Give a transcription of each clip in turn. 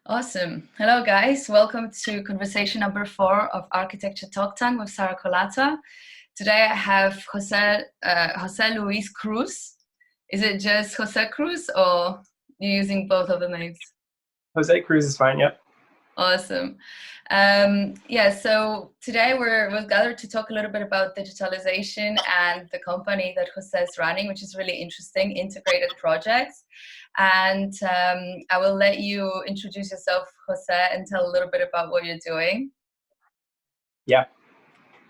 Awesome. Hello, guys. Welcome to conversation number 4 of Architecture Talk Tank with Sara Kolata. Today I have Jose Luis Cruz. Is it just Jose Cruz or you're using both of the names? Jose Cruz is fine, yep. Awesome. So today we've gathered to talk a little bit about digitalization and the company that Jose is running, which is really interesting, integrated projects. And I will let you introduce yourself, Jose, and tell a little bit about what you're doing. Yeah.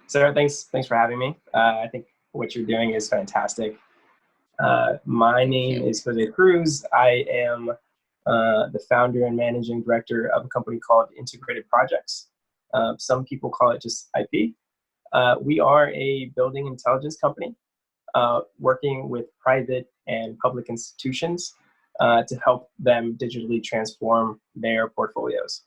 Sarah, thanks for having me. I think what you're doing is fantastic. My name is Jose Cruz. I am the founder and managing director of a company called Integrated Projects. Some people call it just IP. We are a building intelligence company working with private and public institutions to help them digitally transform their portfolios.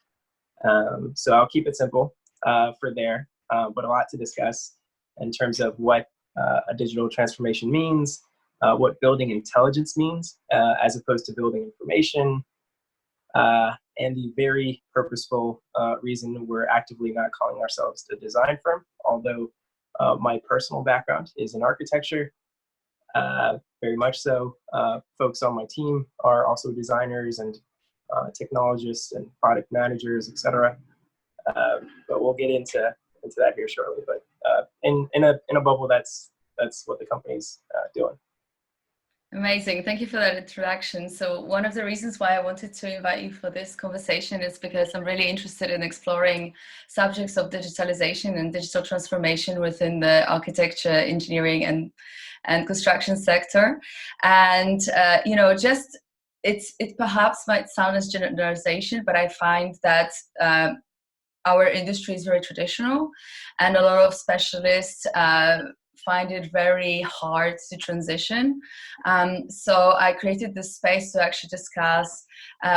So I'll keep it simple for there, but a lot to discuss in terms of what a digital transformation means, what building intelligence means, as opposed to building information, and the very purposeful reason we're actively not calling ourselves a design firm, although my personal background is in architecture. Very much so. Folks on my team are also designers and technologists and product managers, etc. But we'll get into that here shortly. But in a bubble, that's what the company's doing. Amazing. Thank you for that introduction. So one of the reasons why I wanted to invite you for this conversation is because I'm really interested in exploring subjects of digitalization and digital transformation within the architecture, engineering, and construction sector. And, it perhaps might sound as generalization, but I find that our industry is very traditional and a lot of specialists find it very hard to transition. So I created this space to actually discuss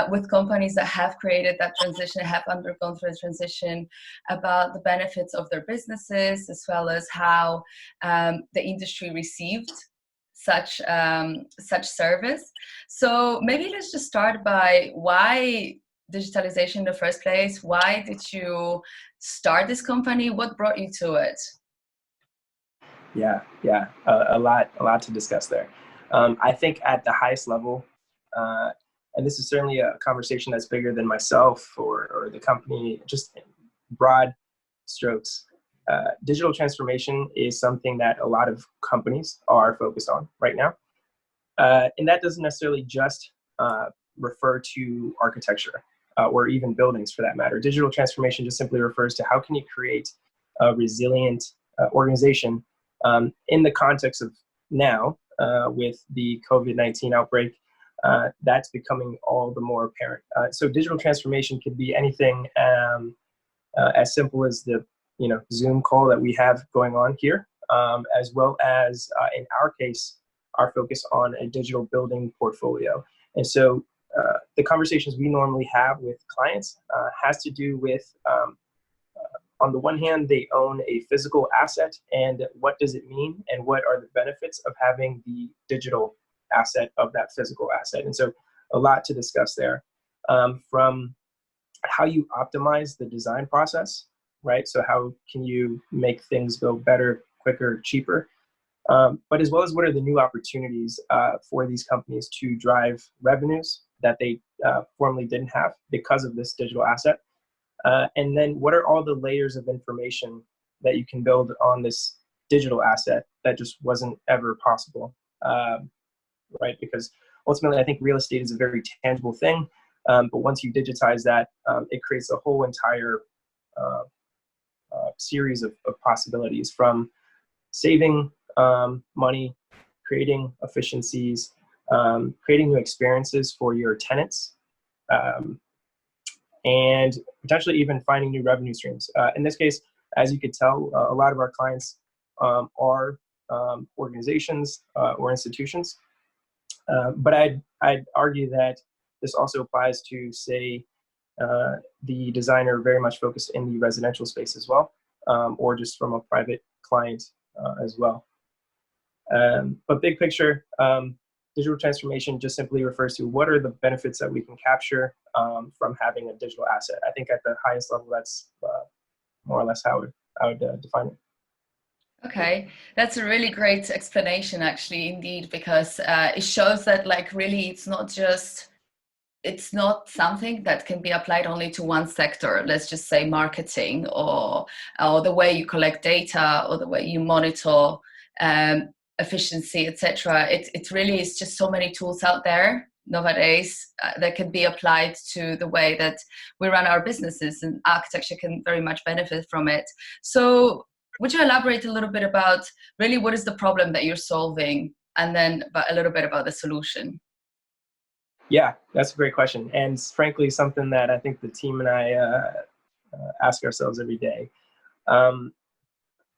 with companies that have created that transition, have undergone through the transition, about the benefits of their businesses, as well as how the industry received such service. So maybe let's just start by why digitalization in the first place. Why did you start this company? What brought you to it? Yeah, a lot to discuss there. I think at the highest level, and this is certainly a conversation that's bigger than myself or the company, just in broad strokes. Digital transformation is something that a lot of companies are focused on right now. And that doesn't necessarily just refer to architecture or even buildings for that matter. Digital transformation just simply refers to how can you create a resilient organization in the context of now, with the COVID-19 outbreak, that's becoming all the more apparent. So digital transformation could be anything as simple as the Zoom call that we have going on here, as well as in our case, our focus on a digital building portfolio. And so the conversations we normally have with clients has to do with on the one hand, they own a physical asset, and what does it mean, and what are the benefits of having the digital asset of that physical asset? And so a lot to discuss there, from how you optimize the design process, right? So how can you make things go better, quicker, cheaper? But as well as what are the new opportunities for these companies to drive revenues that they formerly didn't have because of this digital asset? And then what are all the layers of information that you can build on this digital asset that just wasn't ever possible, right? Because ultimately, I think real estate is a very tangible thing. But once you digitize that, it creates a whole entire series of possibilities, from saving money, creating efficiencies, creating new experiences for your tenants, and potentially even finding new revenue streams. In this case, as you could tell, a lot of our clients are organizations or institutions. But I'd argue that this also applies to, say, the designer very much focused in the residential space as well, or just from a private client as well. But big picture, digital transformation just simply refers to what are the benefits that we can capture from having a digital asset. I think at the highest level, that's more or less how I would define it. Okay, that's a really great explanation, actually, indeed, because it shows that, like, really, it's not something that can be applied only to one sector. Let's just say marketing, or the way you collect data, or the way you monitor efficiency, etc. It really is just so many tools out there nowadays that can be applied to the way that we run our businesses, and architecture can very much benefit from it. So would you elaborate a little bit about really what is the problem that you're solving, and then a little bit about the solution? Yeah, that's a great question. And frankly, something that I think the team and I ask ourselves every day.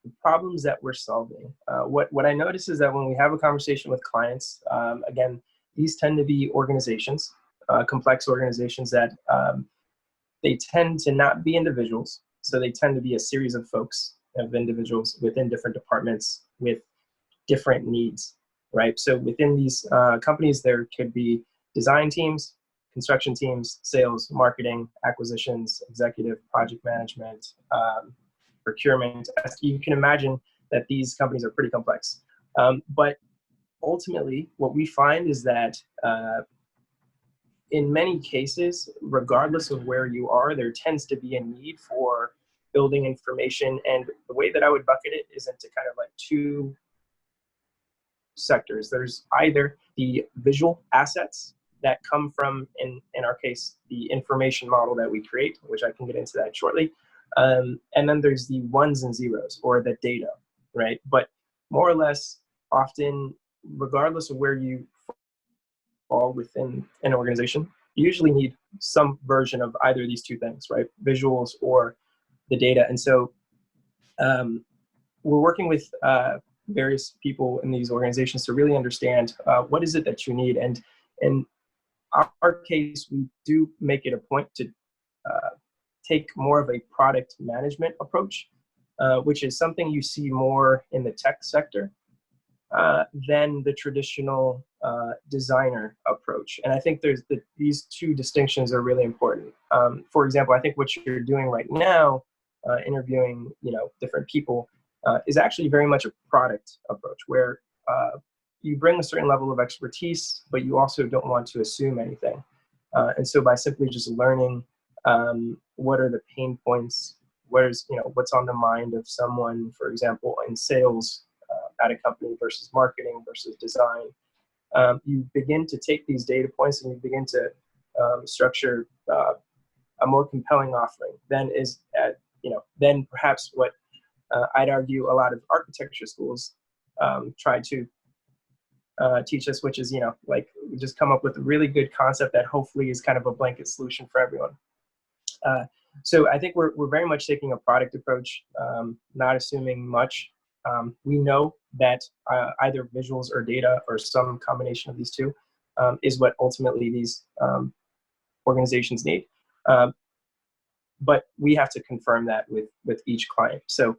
The problems that we're solving. What I notice is that when we have a conversation with clients, again, these tend to be organizations, complex organizations that they tend to not be individuals. So they tend to be a series of folks, of individuals within different departments with different needs, right? So within these companies, there could be design teams, construction teams, sales, marketing, acquisitions, executive, project management, procurement. As you can imagine that these companies are pretty complex. But ultimately, what we find is that in many cases, regardless of where you are, there tends to be a need for building information. And the way that I would bucket it is into kind of like two sectors. There's either the visual assets that come from, in our case, the information model that we create, which I can get into that shortly. And then there's the ones and zeros, or the data, right? But more or less, often, regardless of where you fall within an organization, you usually need some version of either of these two things, right? Visuals or the data. And so we're working with various people in these organizations to really understand what is it that you need. And in our case, we do make it a point to take more of a product management approach, which is something you see more in the tech sector than the traditional designer approach. And I think these two distinctions are really important. For example, I think what you're doing right now, interviewing different people, is actually very much a product approach, where you bring a certain level of expertise, but you also don't want to assume anything. And so by simply just learning what are the pain points, what's on the mind of someone, for example, in sales at a company versus marketing versus design, you begin to take these data points and you begin to structure a more compelling offering than perhaps what I'd argue a lot of architecture schools try to teach us, which is, like, just come up with a really good concept that hopefully is kind of a blanket solution for everyone. So I think we're very much taking a product approach, not assuming much. We know that either visuals or data or some combination of these two is what ultimately these organizations need. But we have to confirm that with each client. So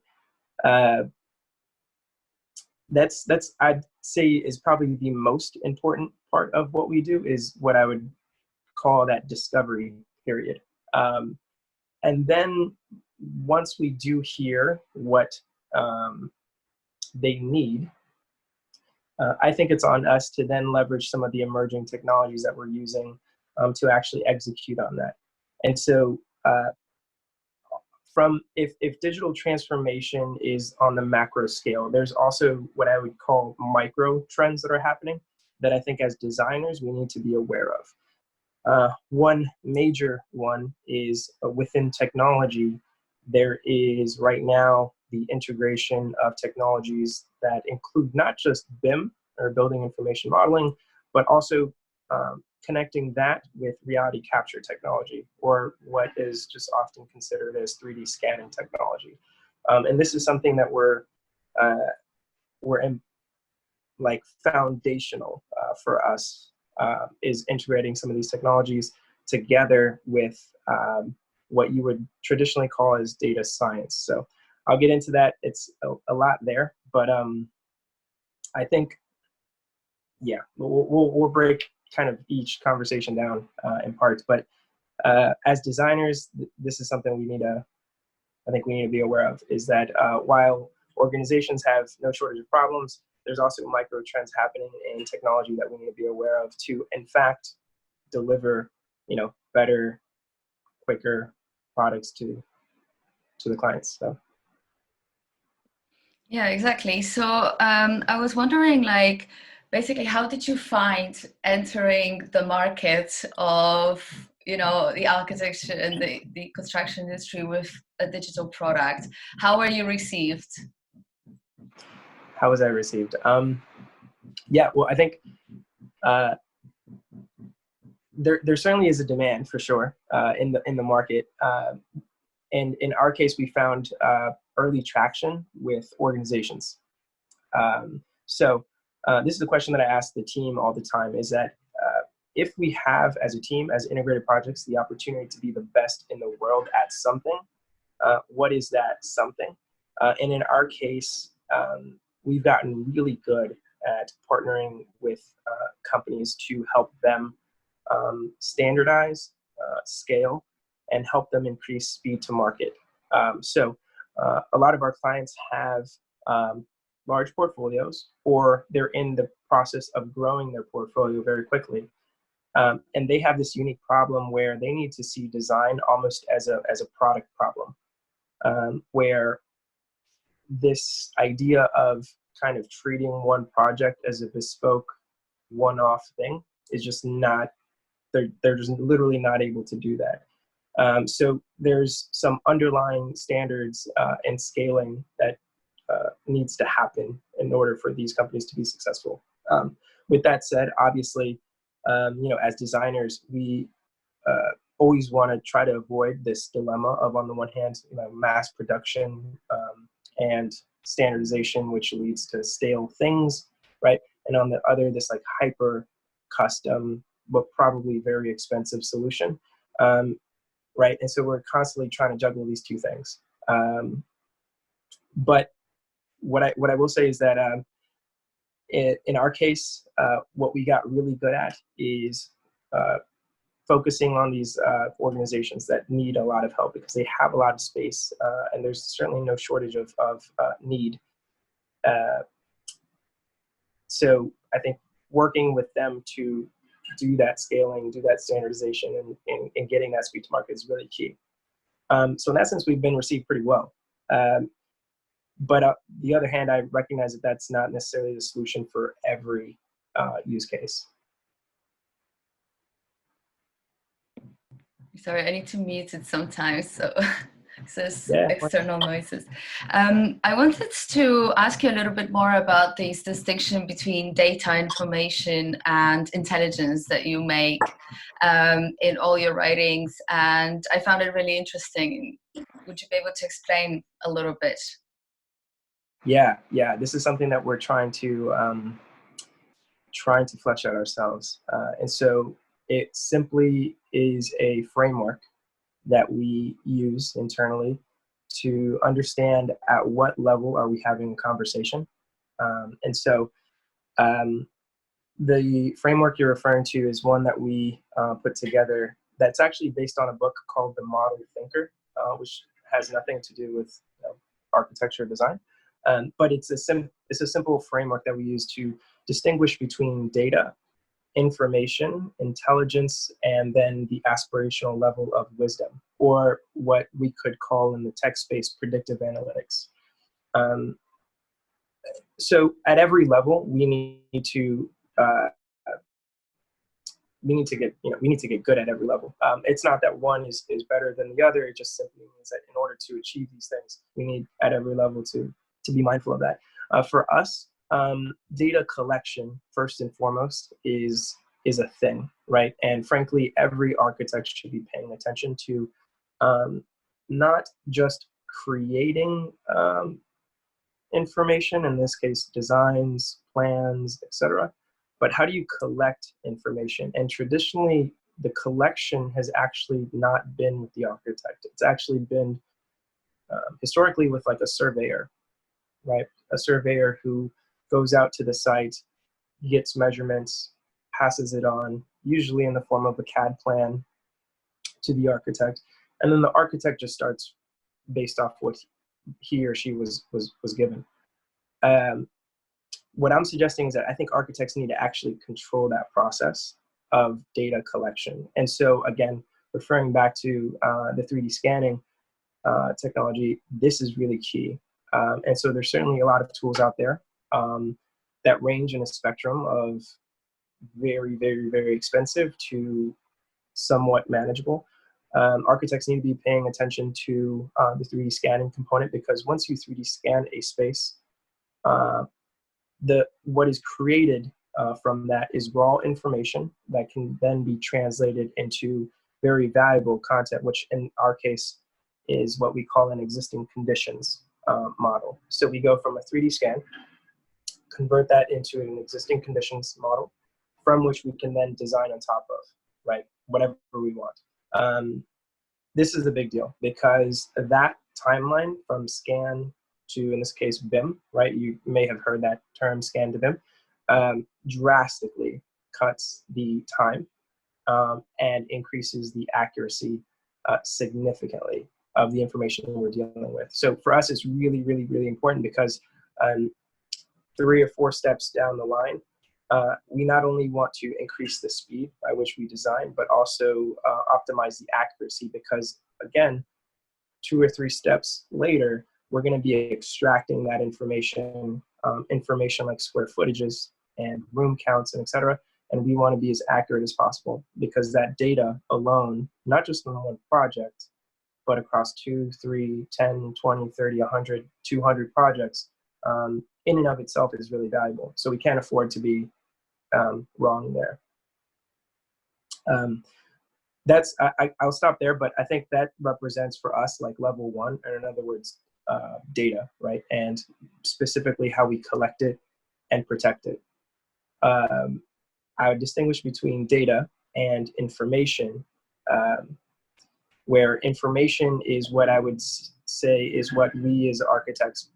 that's I'd say is probably the most important part of what we do, is what I would call that discovery period. And then once we do hear what they need, I think it's on us to then leverage some of the emerging technologies that we're using to actually execute on that. And so if digital transformation is on the macro scale, there's also what I would call micro trends that are happening that I think as designers we need to be aware of. One major one is within technology, there is right now the integration of technologies that include not just BIM, or building information modeling, but also connecting that with reality capture technology, or what is just often considered as 3D scanning technology. And this is something that we're in, like, foundational for us, is integrating some of these technologies together with what you would traditionally call as data science. So I'll get into that. It's a lot there, but I think yeah, we'll break kind of each conversation down in parts, but as designers, this is something I think we need to be aware of, is that while organizations have no shortage of problems, there's also micro trends happening in technology that we need to be aware of to, in fact, deliver, better, quicker products to the clients. So. Yeah, exactly. So I was wondering, like, basically, how did you find entering the market of, the architecture and the construction industry with a digital product? How were you received? How was I received? Yeah, well, I think there certainly is a demand for sure in the market. And in our case, we found early traction with organizations. So this is a question that I ask the team all the time, is that if we have, as a team, as integrated projects, the opportunity to be the best in the world at something, what is that something? And in our case, we've gotten really good at partnering with companies to help them standardize, scale, and help them increase speed to market. So a lot of our clients have large portfolios, or they're in the process of growing their portfolio very quickly. And they have this unique problem where they need to see design almost as a product problem, where this idea of kind of treating one project as a bespoke one-off thing is just not, they're just literally not able to do that. So there's some underlying standards and scaling that needs to happen in order for these companies to be successful. With that said, obviously, as designers, we always want to try to avoid this dilemma of, on the one hand, mass production and standardization, which leads to stale things, right? And on the other, this like hyper custom, but probably very expensive solution, right? And so we're constantly trying to juggle these two things. But what I will say is that in our case, what we got really good at is focusing on these organizations that need a lot of help because they have a lot of space, and there's certainly no shortage of need. So I think working with them to do that scaling, do that standardization, and getting that speed to market is really key. So in that sense, we've been received pretty well. But on the other hand, I recognize that that's not necessarily the solution for every use case. Sorry, I need to mute it sometimes, so there's Yeah. external noises. I wanted to ask you a little bit more about this distinction between data information and intelligence that you make in all your writings, and I found it really interesting. Would you be able to explain a little bit? Yeah. This is something that we're trying to flesh out ourselves, and so it simply is a framework that we use internally to understand at what level are we having a conversation. And so the framework you're referring to is one that we put together that's actually based on a book called The Model Thinker, which has nothing to do with architecture or design. But it's a simple framework that we use to distinguish between data, information, intelligence, and then the aspirational level of wisdom, or what we could call in the tech space predictive analytics. So at every level, we need to get good at every level. It's not that one is better than the other. It just simply means that in order to achieve these things, we need at every level to be mindful of that. For us, data collection, first and foremost, is a thing, right? And frankly, every architect should be paying attention to not just creating information, in this case, designs, plans, etc., but how do you collect information? And traditionally, the collection has actually not been with the architect. It's actually been historically with like a surveyor, right? A surveyor who goes out to the site, gets measurements, passes it on, usually in the form of a CAD plan, to the architect, and then the architect just starts based off what he or she was given. What I'm suggesting is that I think architects need to actually control that process of data collection. And so again, referring back to the 3D scanning technology, this is really key. And so there's certainly a lot of tools out there that range in a spectrum of very, very, very expensive to somewhat manageable. Architects need to be paying attention to the 3D scanning component, because once you 3D scan a space, what is created from that is raw information that can then be translated into very valuable content, which in our case is what we call an existing conditions model. So we go from a 3D scan, convert that into an existing conditions model, from which we can then design on top of, right? Whatever we want. This is a big deal, because that timeline from scan to, in this case, BIM, right? You may have heard that term, scan to BIM, drastically cuts the time and increases the accuracy significantly of the information we're dealing with. So for us, it's really, really, really important, because 3 or 4 steps down the line, we not only want to increase the speed by which we design, but also optimize the accuracy, because again, 2 or 3 steps later, we're going to be extracting that information, information like square footages and room counts and et cetera. And we want to be as accurate as possible, because that data alone, not just on one project, but across 2, 3, 10, 20, 30, 100, 200 projects, in and of itself is really valuable. So we can't afford to be wrong there. I'll stop there, but I think that represents for us like level 1, and in other words, data, right? And specifically how we collect it and protect it. I would distinguish between data and information, where information is what I would say is what we as architects,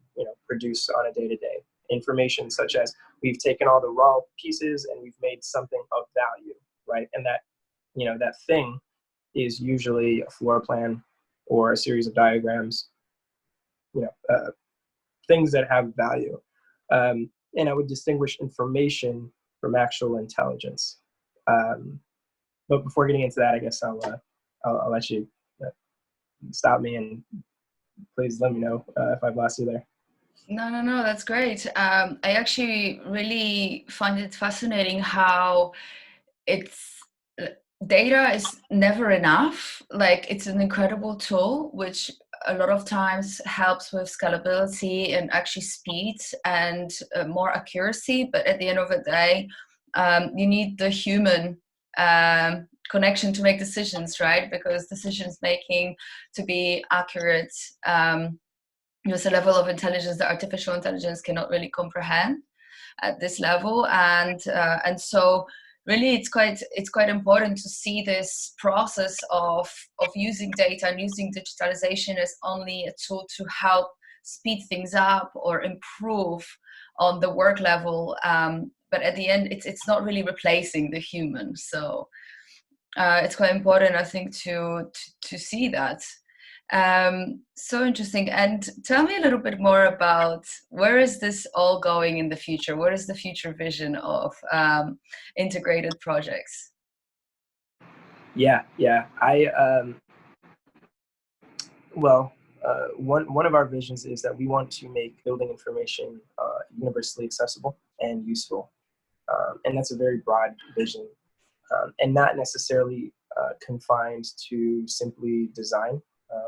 produce on a day-to-day. Information such as we've taken all the raw pieces and we've made something of value, right? And that, that thing is usually a floor plan or a series of diagrams, things that have value. And I would distinguish information from actual intelligence. But before getting into that, I guess I'll let you stop me, and please let me know if I've lost you there. No, that's great. I actually really find it fascinating how data is never enough. Like, it's an incredible tool, which a lot of times helps with scalability and actually speed and more accuracy. But at the end of the day, you need the human connection to make decisions, right? Because decisions making to be accurate, there's a level of intelligence that artificial intelligence cannot really comprehend at this level, and so really it's quite important to see this process of using data and using digitalization as only a tool to help speed things up or improve on the work level, but at the end it's not really replacing the human. So it's quite important, I think, to see that. So interesting. And tell me a little bit more about where is this all going in the future? What is the future vision of integrated projects? Yeah. One of our visions is that we want to make building information universally accessible and useful. And that's a very broad vision, and not necessarily confined to simply design,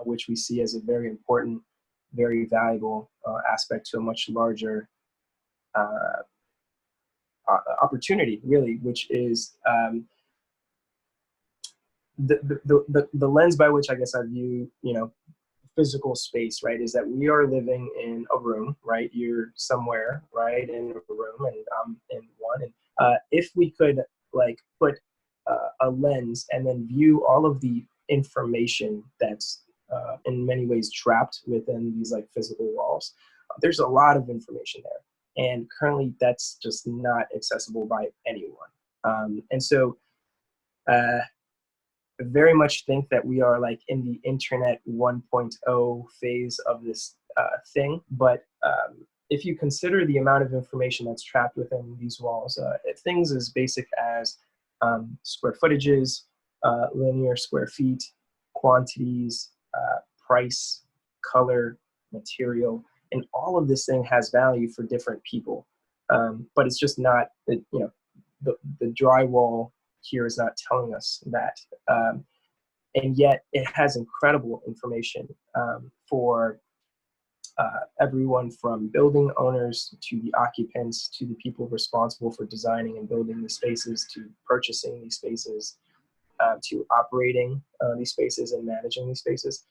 which we see as a very important, very valuable aspect to a much larger opportunity, really, which is the lens by which I guess I view, physical space, right, is that we are living in a room, right? You're somewhere, right, in a room, and I'm in one. And if we could put a lens and then view all of the information that's in many ways trapped within these physical walls, there's a lot of information there. And currently that's just not accessible by anyone. And so I very much think that we are like in the internet 1.0 phase of this thing. But if you consider the amount of information that's trapped within these walls, things as basic as square footages, linear square feet, quantities, price, color, material, and all of this thing has value for different people. But it's just not, the drywall here is not telling us that. And yet it has incredible information for everyone from building owners to the occupants to the people responsible for designing and building the spaces to purchasing these spaces to operating these spaces and managing these spaces.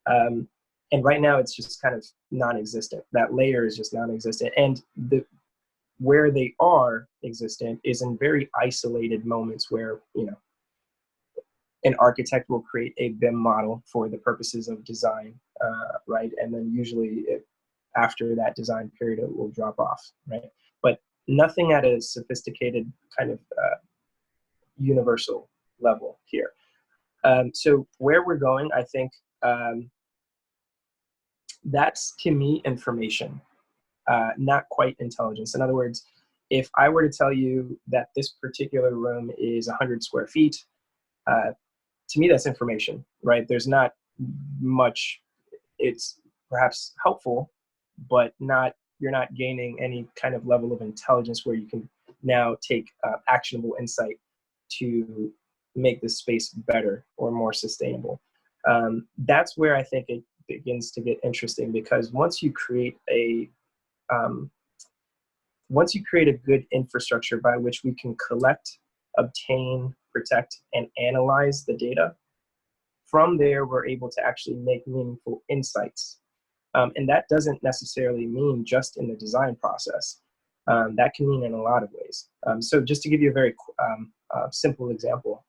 And right now it's just kind of non-existent. That layer is just non-existent. And where they are existent is in very isolated moments where, an architect will create a BIM model for the purposes of design, right? And then usually after that design period, it will drop off, right? But nothing at a sophisticated kind of universal level here. So where we're going, I think that's, to me, information, not quite intelligence. In other words, if I were to tell you that this particular room is 100 square feet, to me, that's information, right? There's not much, it's perhaps helpful, but you're not gaining any kind of level of intelligence where you can now take actionable insight to make the space better or more sustainable. That's where I think it begins to get interesting, because once you create a good infrastructure by which we can collect, obtain, protect, and analyze the data, from there, we're able to actually make meaningful insights. And that doesn't necessarily mean just in the design process. That can mean in a lot of ways. So just to give you a very simple example,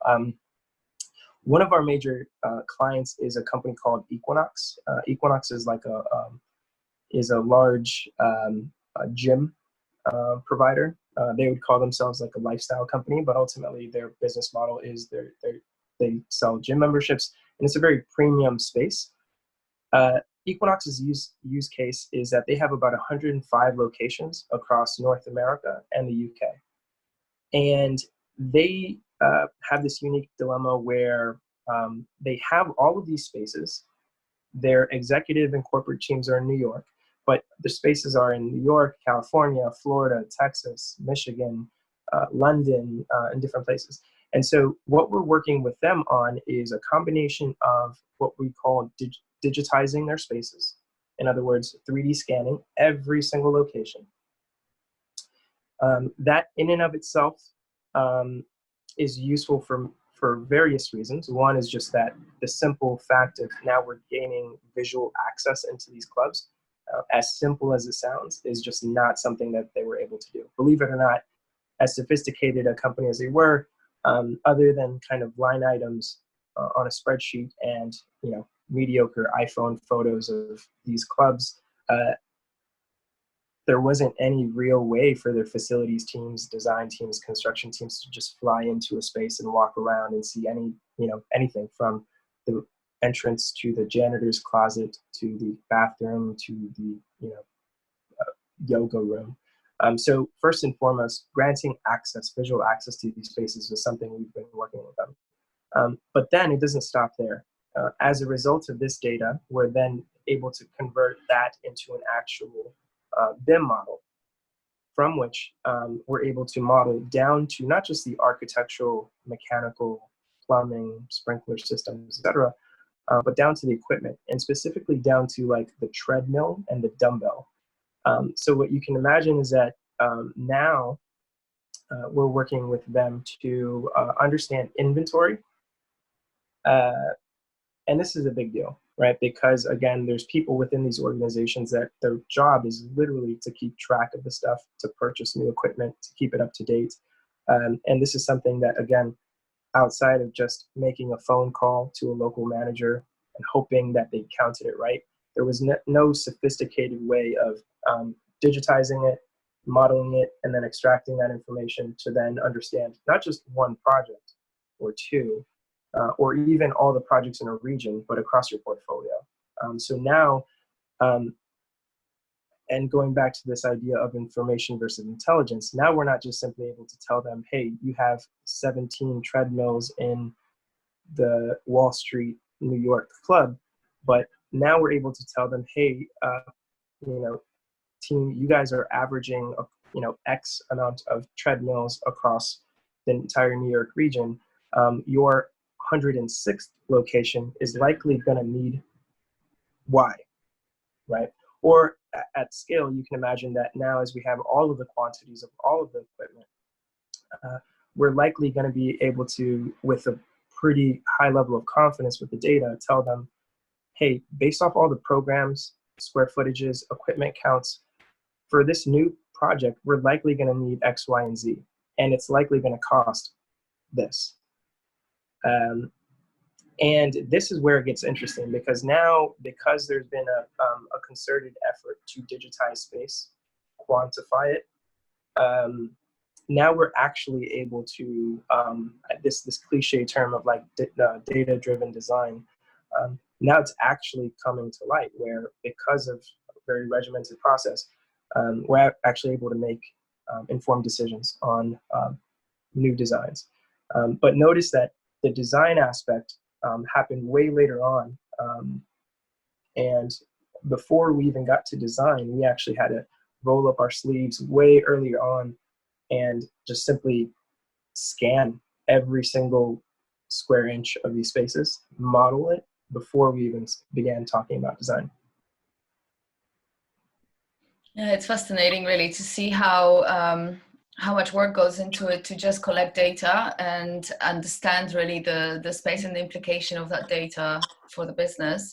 one of our major clients is a company called Equinox. Equinox is like a large gym provider. They would call themselves like a lifestyle company, but ultimately their business model is they sell gym memberships, and it's a very premium space. Equinox's use case is that they have about 105 locations across North America and the UK. And they have this unique dilemma where they have all of these spaces. Their executive and corporate teams are in New York, but the spaces are in New York, California, Florida, Texas, Michigan, London, and different places. And so what we're working with them on is a combination of what we call digitizing their spaces. In other words, 3D scanning every single location. That in and of itself is useful for various reasons. One is just that the simple fact of now we're gaining visual access into these clubs, as simple as it sounds, is just not something that they were able to do. Believe it or not, as sophisticated a company as they were, other than kind of line items on a spreadsheet and mediocre iPhone photos of these clubs, there wasn't any real way for their facilities teams, design teams, construction teams to just fly into a space and walk around and see anything from the entrance to the janitor's closet to the bathroom to the yoga room. So first and foremost, granting visual access to these spaces is something we've been working with them. But then it doesn't stop there. As a result of this data, we're then able to convert that into an actual BIM model, from which we're able to model down to not just the architectural, mechanical, plumbing, sprinkler systems, etc., but down to the equipment, and specifically down to like the treadmill and the dumbbell. So what you can imagine is that now we're working with them to understand inventory. And this is a big deal, right? Because again, there's people within these organizations that their job is literally to keep track of the stuff, to purchase new equipment, to keep it up to date. And this is something that, again, outside of just making a phone call to a local manager and hoping that they counted it right, there was no sophisticated way of digitizing it, modeling it, and then extracting that information to then understand not just one project or two, or even all the projects in a region, but across your portfolio. So now, and going back to this idea of information versus intelligence, now we're not just simply able to tell them, hey, you have 17 treadmills in the Wall Street, New York club, but now we're able to tell them, hey, team, you guys are averaging, X amount of treadmills across the entire New York region. Your 106th location is likely going to need Y, right? Or at scale, you can imagine that now as we have all of the quantities of all of the equipment, we're likely going to be able to, with a pretty high level of confidence with the data, tell them, hey, based off all the programs, square footages, equipment counts, for this new project, we're likely going to need X, Y, and Z, and it's likely going to cost this. And this is where it gets interesting, because now, because there's been a concerted effort to digitize space, quantify it, now we're actually able to, this cliche term of like data-driven design, now it's actually coming to light, where because of a very regimented process, we're actually able to make informed decisions on new designs. But notice that the design aspect happened way later on. And before we even got to design, we actually had to roll up our sleeves way earlier on and just simply scan every single square inch of these spaces, model it before we even began talking about design. Yeah, it's fascinating really to see how much work goes into it to just collect data and understand really the space and the implication of that data for the business.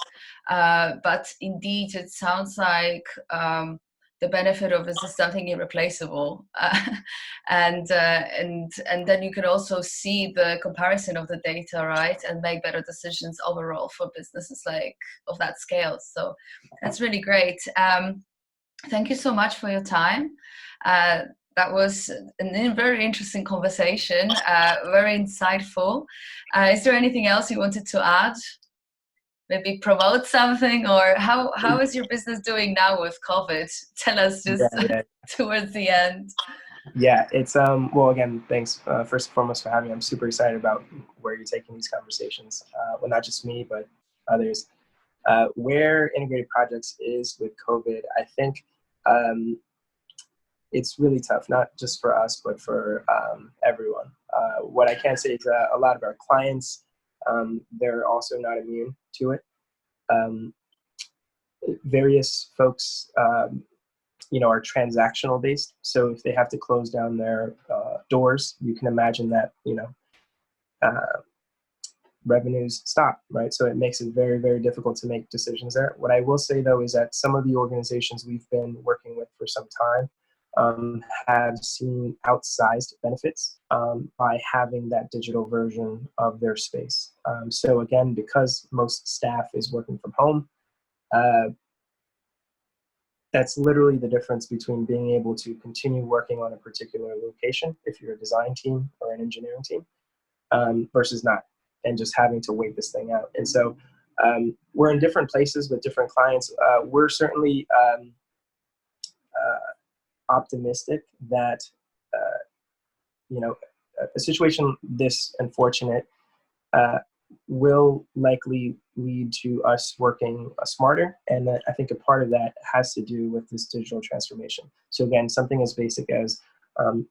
But indeed, it sounds like the benefit of this is something irreplaceable, and then you can also see the comparison of the data, right, and make better decisions overall for businesses like of that scale. So that's really great. Thank you so much for your time. That was a very interesting conversation, very insightful. Is there anything else you wanted to add? Maybe promote something, or how is your business doing now with COVID? Tell us just towards the end. Yeah, it's well, again, thanks first and foremost for having me. I'm super excited about where you're taking these conversations. Well, not just me, but others. Where integrated projects is with COVID, I think it's really tough, not just for us, but for everyone. What I can say is a lot of our clients, they're also not immune to it. Various folks, are transactional based. So if they have to close down their doors, you can imagine that, revenues stop, right? So it makes it very, very difficult to make decisions there. What I will say, though, is that some of the organizations we've been working with for some time have seen outsized benefits by having that digital version of their space. So again, because most staff is working from home, that's literally the difference between being able to continue working on a particular location, if you're a design team or an engineering team, versus not, and just having to wait this thing out. And so we're in different places with different clients. We're certainly optimistic that, a situation this unfortunate will likely lead to us working smarter. And I think a part of that has to do with this digital transformation. So again, something as basic as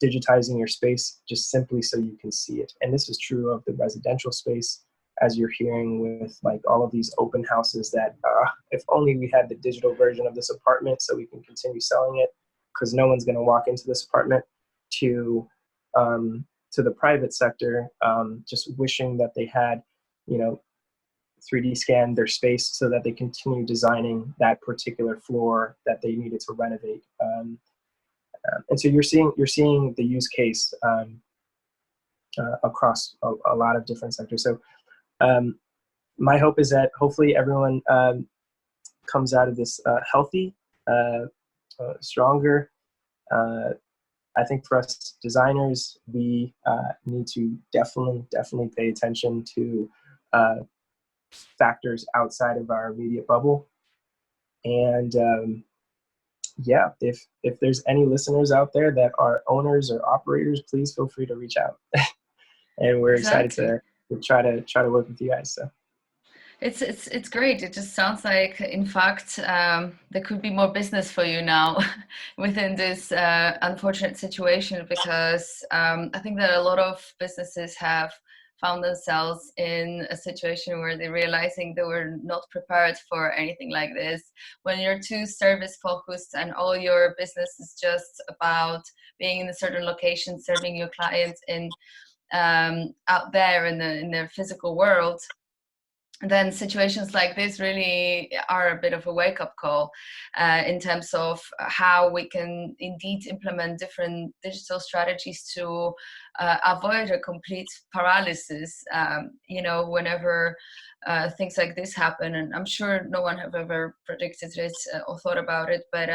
digitizing your space just simply so you can see it. And this is true of the residential space, as you're hearing with like all of these open houses that if only we had the digital version of this apartment so we can continue selling it, because no one's going to walk into this apartment, to the private sector, just wishing that they had, 3D scan their space so that they continue designing that particular floor that they needed to renovate. And so you're seeing the use case across a lot of different sectors. So my hope is that hopefully everyone comes out of this healthy, stronger, I think for us designers, we need to definitely pay attention to factors outside of our immediate bubble. And yeah, if there's any listeners out there that are owners or operators, please feel free to reach out. And we're excited Exactly. to try to work with you guys. So. It's great. It just sounds like, in fact, there could be more business for you now within this unfortunate situation, because I think that a lot of businesses have found themselves in a situation where they're realizing they were not prepared for anything like this. When you're too service focused and all your business is just about being in a certain location, serving your clients in out there in the physical world, then situations like this really are a bit of a wake-up call in terms of how we can indeed implement different digital strategies to avoid a complete paralysis, whenever things like this happen. And I'm sure no one have ever predicted it or thought about it, but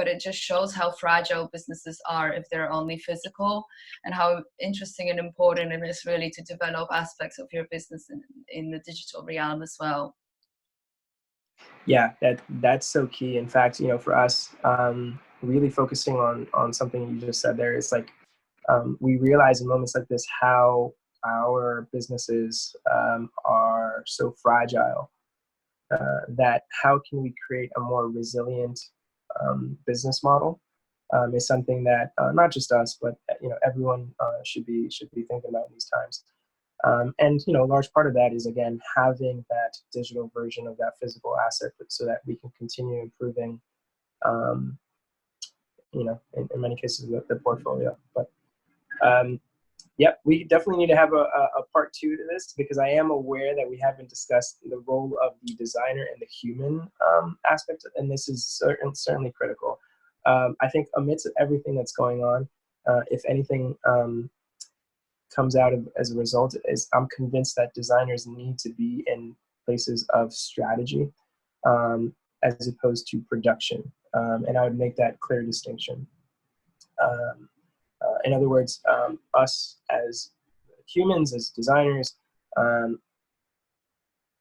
it just shows how fragile businesses are if they're only physical, and how interesting and important it is really to develop aspects of your business in the digital realm as well. Yeah, that's so key. In fact, for us, really focusing on something you just said there is like, we realize in moments like this how our businesses are so fragile, that how can we create a more resilient business model, is something that not just us, but everyone should be thinking about in these times. And a large part of that is, again, having that digital version of that physical asset, so that we can continue improving, um, in many cases, the portfolio. But yep, we definitely need to have a part two to this, because I am aware that we haven't discussed the role of the designer and the human aspect, and this is certainly critical. I think amidst everything that's going on, if anything comes out as a result, is I'm convinced that designers need to be in places of strategy, as opposed to production. And I would make that clear distinction. In other words, us as humans, as designers,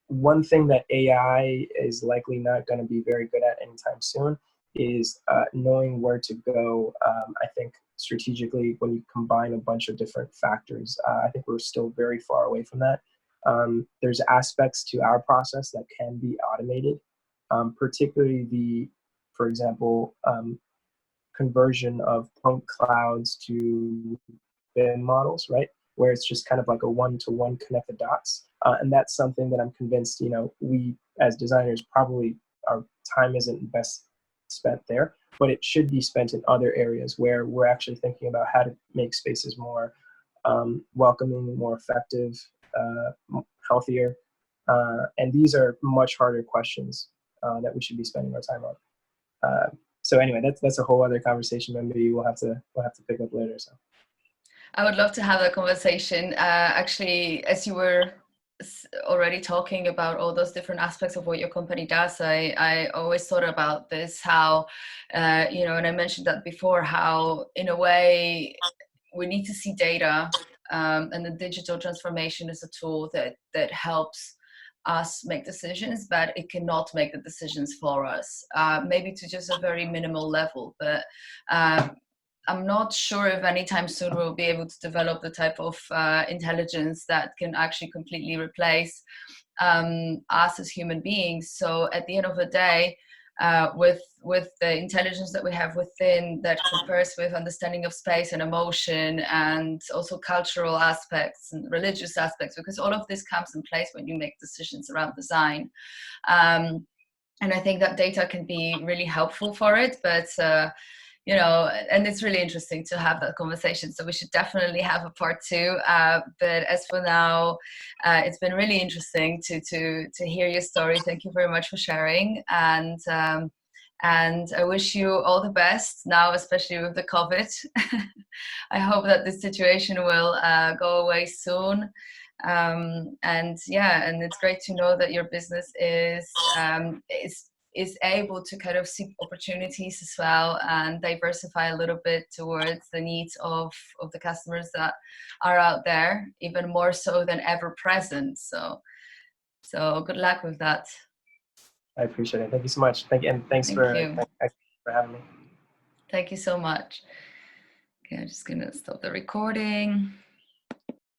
one thing that AI is likely not going to be very good at anytime soon is knowing where to go. I think strategically, when you combine a bunch of different factors, I think we're still very far away from that. There's aspects to our process that can be automated, particularly for example, conversion of point clouds to BIM models, right? Where it's just kind of like a one-to-one connect the dots. And that's something that I'm convinced, we as designers, probably our time isn't best spent there, but it should be spent in other areas where we're actually thinking about how to make spaces more welcoming, more effective, healthier. And these are much harder questions that we should be spending our time on. So anyway, that's a whole other conversation. Maybe we'll have to pick up later. So I would love to have that conversation. Actually, as you were already talking about all those different aspects of what your company does, I always thought about this, how, and I mentioned that before, how in a way we need to see data, and the digital transformation is a tool that helps us make decisions, but it cannot make the decisions for us, maybe to just a very minimal level. But I'm not sure if anytime soon we'll be able to develop the type of intelligence that can actually completely replace us as human beings. So at the end of the day, with the intelligence that we have within, that compares with understanding of space and emotion, and also cultural aspects and religious aspects, because all of this comes in place when you make decisions around design. And I think that data can be really helpful for it, but and it's really interesting to have that conversation. So we should definitely have a part two. But as for now, it's been really interesting to hear your story. Thank you very much for sharing, and I wish you all the best now, especially with the COVID. I hope that this situation will go away soon. And it's great to know that your business is is able to kind of see opportunities as well and diversify a little bit towards the needs of the customers that are out there, even more so than ever present. So good luck with that. I appreciate it. Thank you so much. Thanks Thank for you. for having me. Thank you so much. Okay, I'm just gonna stop the recording.